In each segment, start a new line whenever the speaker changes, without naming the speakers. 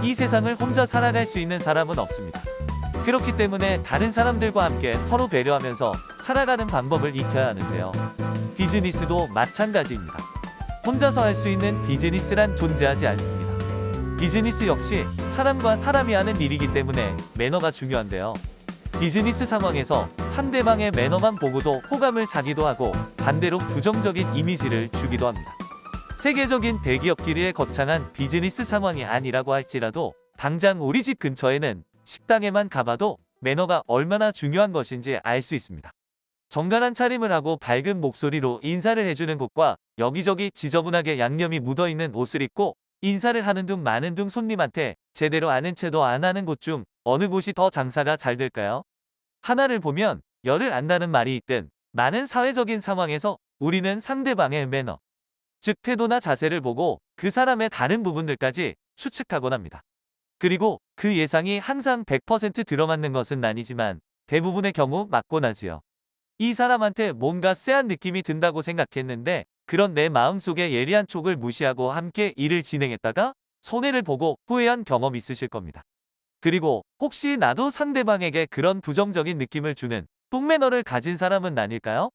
이 세상을 혼자 살아갈 수 있는 사람은 없습니다. 그렇기 때문에 다른 사람들과 함께 서로 배려하면서 살아가는 방법을 익혀야 하는데요. 비즈니스도 마찬가지입니다. 혼자서 할 수 있는 비즈니스란 존재하지 않습니다. 비즈니스 역시 사람과 사람이 하는 일이기 때문에 매너가 중요한데요. 비즈니스 상황에서 상대방의 매너만 보고도 호감을 사기도 하고 반대로 부정적인 이미지를 주기도 합니다. 세계적인 대기업끼리의 거창한 비즈니스 상황이 아니라고 할지라도 당장 우리 집 근처에는 식당에만 가봐도 매너가 얼마나 중요한 것인지 알 수 있습니다. 정갈한 차림을 하고 밝은 목소리로 인사를 해주는 곳과 여기저기 지저분하게 양념이 묻어있는 옷을 입고 인사를 하는 둥 마는 둥 손님한테 제대로 아는 체도 안 하는 곳 중 어느 곳이 더 장사가 잘 될까요? 하나를 보면 열을 안다는 말이 있듯 많은 사회적인 상황에서 우리는 상대방의 매너, 즉 태도나 자세를 보고 그 사람의 다른 부분들까지 추측하곤 합니다. 그리고 그 예상이 항상 100% 들어맞는 것은 아니지만 대부분의 경우 맞곤 하지요. 이 사람한테 뭔가 쎄한 느낌이 든다고 생각했는데 그런 내 마음속의 예리한 촉을 무시하고 함께 일을 진행했다가 손해를 보고 후회한 경험 있으실 겁니다. 그리고 혹시 나도 상대방에게 그런 부정적인 느낌을 주는 똥매너를 가진 사람은 아닐까요?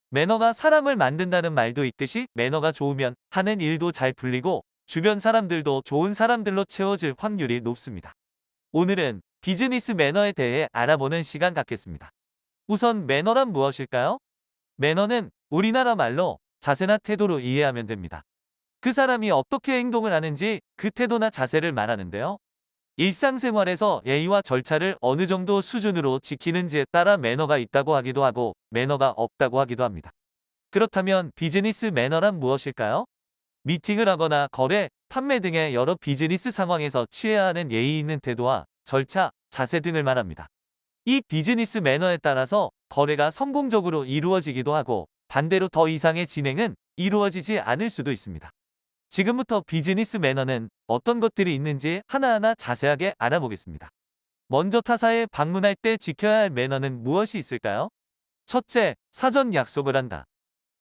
매너가 사람을 만든다는 말도 있듯이 매너가 좋으면 하는 일도 잘 풀리고 주변 사람들도 좋은 사람들로 채워질 확률이 높습니다. 오늘은 비즈니스 매너에 대해 알아보는 시간 갖겠습니다. 우선 매너란 무엇일까요? 매너는 우리나라 말로 자세나 태도로 이해하면 됩니다. 그 사람이 어떻게 행동을 하는지 그 태도나 자세를 말하는데요. 일상생활에서 예의와 절차를 어느 정도 수준으로 지키는지에 따라 매너가 있다고 하기도 하고 매너가 없다고 하기도 합니다. 그렇다면 비즈니스 매너란 무엇일까요? 미팅을 하거나 거래, 판매 등의 여러 비즈니스 상황에서 취해야 하는 예의 있는 태도와 절차, 자세 등을 말합니다. 이 비즈니스 매너에 따라서 거래가 성공적으로 이루어지기도 하고 반대로 더 이상의 진행은 이루어지지 않을 수도 있습니다. 지금부터 비즈니스 매너는 어떤 것들이 있는지 하나하나 자세하게 알아보겠습니다. 먼저 타사에 방문할 때 지켜야 할 매너는 무엇이 있을까요? 첫째, 사전 약속을 한다.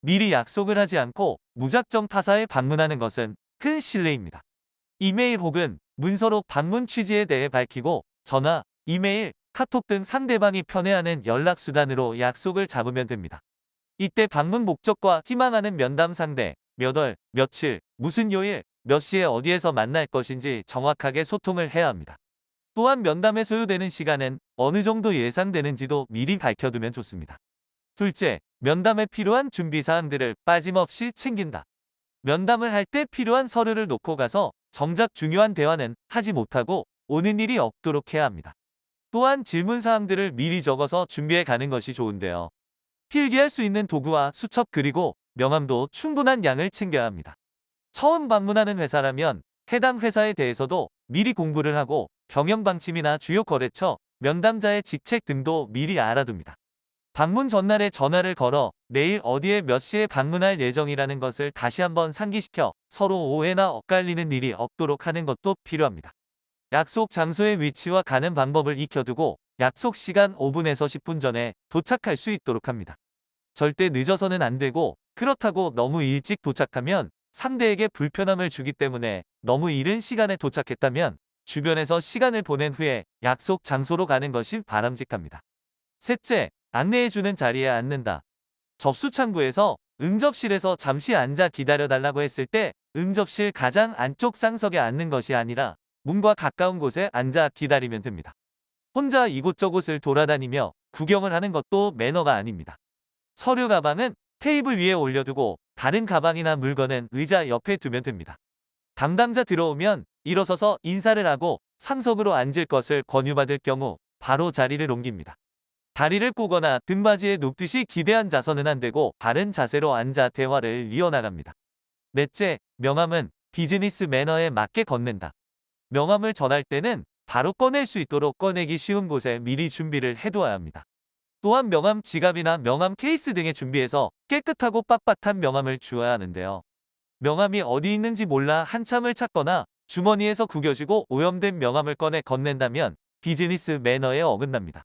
미리 약속을 하지 않고 무작정 타사에 방문하는 것은 큰 실례입니다. 이메일 혹은 문서로 방문 취지에 대해 밝히고 전화, 이메일, 카톡 등 상대방이 편해하는 연락수단으로 약속을 잡으면 됩니다. 이때 방문 목적과 희망하는 면담 상대, 몇 월, 며칠, 무슨 요일, 몇 시에 어디에서 만날 것인지 정확하게 소통을 해야 합니다. 또한 면담에 소요되는 시간은 어느 정도 예상되는지도 미리 밝혀두면 좋습니다. 둘째, 면담에 필요한 준비사항들을 빠짐없이 챙긴다. 면담을 할 때 필요한 서류를 놓고 가서 정작 중요한 대화는 하지 못하고 오는 일이 없도록 해야 합니다. 또한 질문사항들을 미리 적어서 준비해 가는 것이 좋은데요. 필기할 수 있는 도구와 수첩 그리고 명함도 충분한 양을 챙겨야 합니다. 처음 방문하는 회사라면 해당 회사에 대해서도 미리 공부를 하고 경영방침이나 주요 거래처, 면담자의 직책 등도 미리 알아둡니다. 방문 전날에 전화를 걸어 내일 어디에 몇 시에 방문할 예정이라는 것을 다시 한번 상기시켜 서로 오해나 엇갈리는 일이 없도록 하는 것도 필요합니다. 약속 장소의 위치와 가는 방법을 익혀두고 약속 시간 5분에서 10분 전에 도착할 수 있도록 합니다. 절대 늦어서는 안 되고 그렇다고 너무 일찍 도착하면 상대에게 불편함을 주기 때문에 너무 이른 시간에 도착했다면 주변에서 시간을 보낸 후에 약속 장소로 가는 것이 바람직합니다. 셋째, 안내해주는 자리에 앉는다. 접수창구에서 응접실에서 잠시 앉아 기다려달라고 했을 때 응접실 가장 안쪽 상석에 앉는 것이 아니라 문과 가까운 곳에 앉아 기다리면 됩니다. 혼자 이곳저곳을 돌아다니며 구경을 하는 것도 매너가 아닙니다. 서류 가방은 테이블 위에 올려두고 다른 가방이나 물건은 의자 옆에 두면 됩니다. 담당자 들어오면 일어서서 인사를 하고 상석으로 앉을 것을 권유받을 경우 바로 자리를 옮깁니다. 다리를 꼬거나 등받이에 눕듯이 기대 앉아서는 안 되고 바른 자세로 앉아 대화를 이어나갑니다. 넷째, 명함은 비즈니스 매너에 맞게 건넨다. 명함을 전할 때는 바로 꺼낼 수 있도록 꺼내기 쉬운 곳에 미리 준비를 해두어야 합니다. 또한 명함 지갑이나 명함 케이스 등에 준비해서 깨끗하고 빳빳한 명함을 주어야 하는데요. 명함이 어디 있는지 몰라 한참을 찾거나 주머니에서 구겨지고 오염된 명함을 꺼내 건넨다면 비즈니스 매너에 어긋납니다.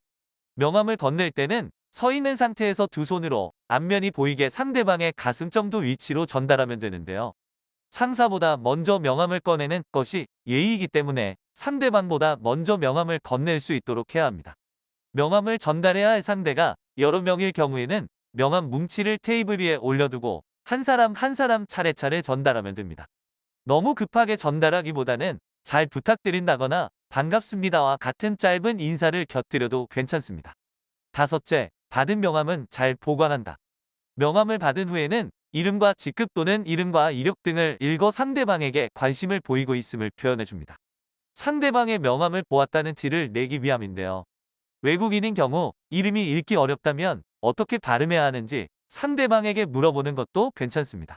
명함을 건넬 때는 서 있는 상태에서 두 손으로 앞면이 보이게 상대방의 가슴 정도 위치로 전달하면 되는데요. 상사보다 먼저 명함을 꺼내는 것이 예의이기 때문에 상대방보다 먼저 명함을 건넬 수 있도록 해야 합니다. 명함을 전달해야 할 상대가 여러 명일 경우에는 명함 뭉치를 테이블 위에 올려두고 한 사람 한 사람 차례차례 전달하면 됩니다. 너무 급하게 전달하기보다는 잘 부탁드린다거나 반갑습니다와 같은 짧은 인사를 곁들여도 괜찮습니다. 다섯째, 받은 명함은 잘 보관한다. 명함을 받은 후에는 이름과 직급 또는 이름과 이력 등을 읽어 상대방에게 관심을 보이고 있음을 표현해줍니다. 상대방의 명함을 보았다는 티를 내기 위함인데요. 외국인인 경우 이름이 읽기 어렵다면 어떻게 발음해야 하는지 상대방에게 물어보는 것도 괜찮습니다.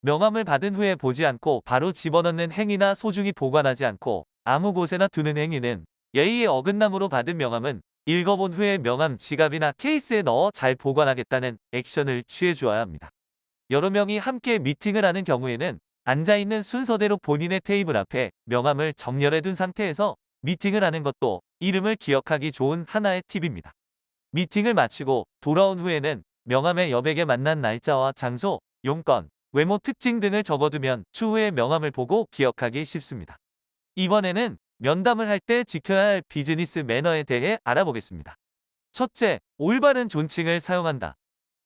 명함을 받은 후에 보지 않고 바로 집어넣는 행위나 소중히 보관하지 않고 아무 곳에나 두는 행위는 예의에 어긋남으로 받은 명함은 읽어본 후에 명함 지갑이나 케이스에 넣어 잘 보관하겠다는 액션을 취해 주어야 합니다. 여러 명이 함께 미팅을 하는 경우에는 앉아있는 순서대로 본인의 테이블 앞에 명함을 정렬해 둔 상태에서 미팅을 하는 것도 이름을 기억하기 좋은 하나의 팁입니다. 미팅을 마치고 돌아온 후에는 명함에 여백에 만난 날짜와 장소, 용건, 외모 특징 등을 적어두면 추후에 명함을 보고 기억하기 쉽습니다. 이번에는 면담을 할 때 지켜야 할 비즈니스 매너에 대해 알아보겠습니다. 첫째, 올바른 존칭을 사용한다.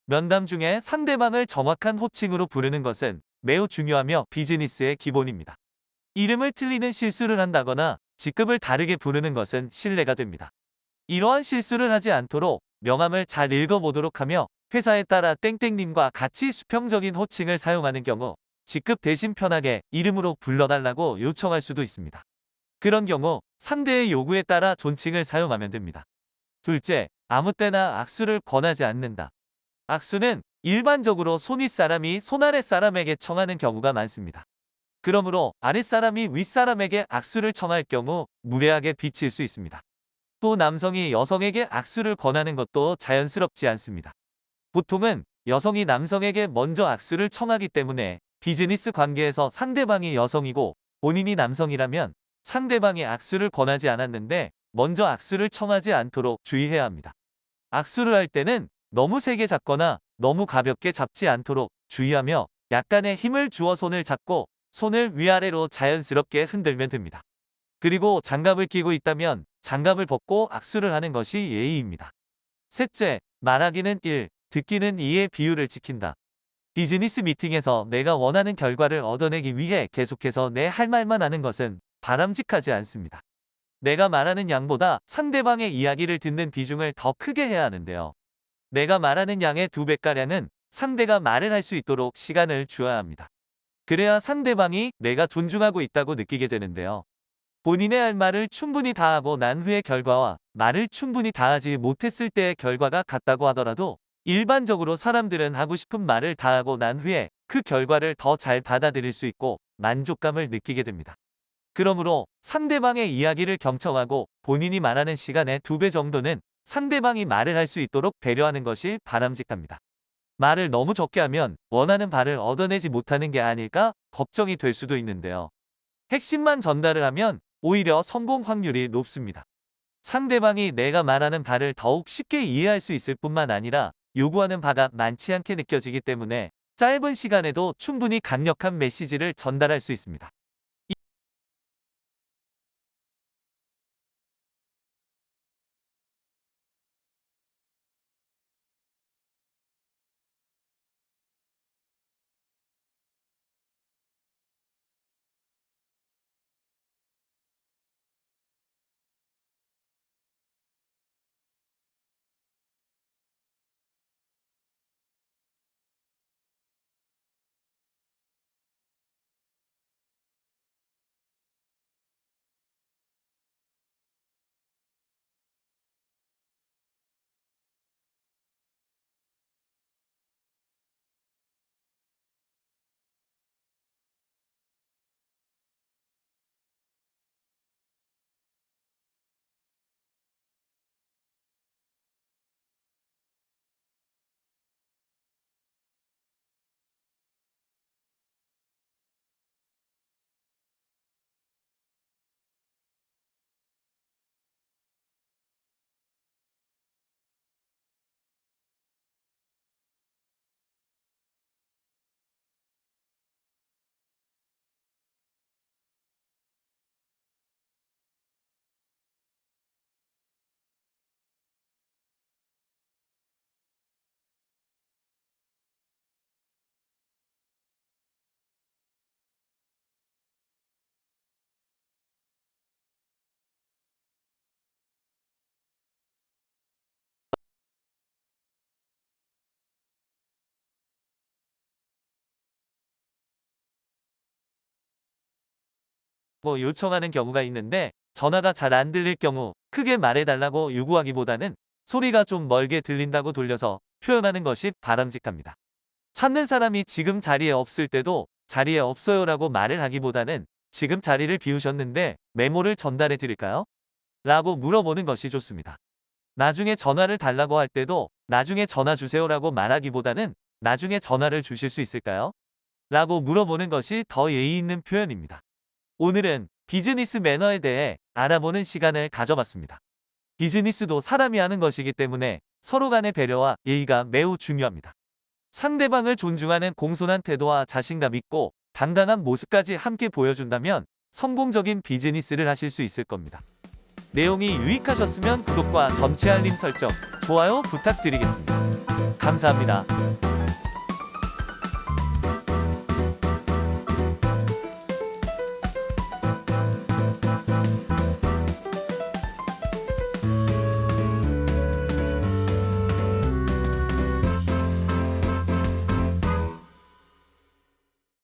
면담 중에 상대방을 정확한 호칭으로 부르는 것은 매우 중요하며 비즈니스의 기본입니다. 이름을 틀리는 실수를 한다거나 직급을 다르게 부르는 것은 신뢰가 됩니다. 이러한 실수를 하지 않도록 명함을 잘 읽어보도록 하며 회사에 따라 땡땡님과 같이 수평적인 호칭을 사용하는 경우 직급 대신 편하게 이름으로 불러달라고 요청할 수도 있습니다. 그런 경우 상대의 요구에 따라 존칭을 사용하면 됩니다. 둘째, 아무 때나 악수를 권하지 않는다. 악수는 일반적으로 손윗사람이 손아랫사람에게 청하는 경우가 많습니다. 그러므로 아랫사람이 윗사람에게 악수를 청할 경우 무례하게 비칠 수 있습니다. 또 남성이 여성에게 악수를 권하는 것도 자연스럽지 않습니다. 보통은 여성이 남성에게 먼저 악수를 청하기 때문에 비즈니스 관계에서 상대방이 여성이고 본인이 남성이라면 상대방이 악수를 권하지 않았는데 먼저 악수를 청하지 않도록 주의해야 합니다. 악수를 할 때는 너무 세게 잡거나 너무 가볍게 잡지 않도록 주의하며 약간의 힘을 주어 손을 잡고 손을 위아래로 자연스럽게 흔들면 됩니다. 그리고 장갑을 끼고 있다면 장갑을 벗고 악수를 하는 것이 예의입니다. 셋째, 말하기는 1, 듣기는 2의 비율을 지킨다. 비즈니스 미팅에서 내가 원하는 결과를 얻어내기 위해 계속해서 내 할 말만 하는 것은 바람직하지 않습니다. 내가 말하는 양보다 상대방의 이야기를 듣는 비중을 더 크게 해야 하는데요. 내가 말하는 양의 2배가량은 상대가 말을 할 수 있도록 시간을 주어야 합니다. 그래야 상대방이 내가 존중하고 있다고 느끼게 되는데요. 본인의 할 말을 충분히 다하고 난 후의 결과와 말을 충분히 다하지 못했을 때의 결과가 같다고 하더라도 일반적으로 사람들은 하고 싶은 말을 다하고 난 후에 그 결과를 더 잘 받아들일 수 있고 만족감을 느끼게 됩니다. 그러므로 상대방의 이야기를 경청하고 본인이 말하는 시간의 2배 정도는 상대방이 말을 할 수 있도록 배려하는 것이 바람직합니다. 말을 너무 적게 하면 원하는 바를 얻어내지 못하는 게 아닐까 걱정이 될 수도 있는데요. 핵심만 전달을 하면 오히려 성공 확률이 높습니다. 상대방이 내가 말하는 바를 더욱 쉽게 이해할 수 있을 뿐만 아니라 요구하는 바가 많지 않게 느껴지기 때문에 짧은 시간에도 충분히 강력한 메시지를 전달할 수 있습니다. 요청하는 경우가 있는데 전화가 잘 안 들릴 경우 크게 말해달라고 요구하기보다는 소리가 좀 멀게 들린다고 돌려서 표현하는 것이 바람직합니다. 찾는 사람이 지금 자리에 없을 때도 자리에 없어요라고 말을 하기보다는 지금 자리를 비우셨는데 메모를 전달해 드릴까요? 라고 물어보는 것이 좋습니다. 나중에 전화를 달라고 할 때도 나중에 전화 주세요라고 말하기보다는 나중에 전화를 주실 수 있을까요? 라고 물어보는 것이 더 예의 있는 표현입니다. 오늘은 비즈니스 매너에 대해 알아보는 시간을 가져봤습니다. 비즈니스도 사람이 하는 것이기 때문에 서로 간의 배려와 예의가 매우 중요합니다. 상대방을 존중하는 공손한 태도와 자신감 있고 당당한 모습까지 함께 보여준다면 성공적인 비즈니스를 하실 수 있을 겁니다. 내용이 유익하셨으면 구독과 전체 알림 설정, 좋아요 부탁드리겠습니다. 감사합니다.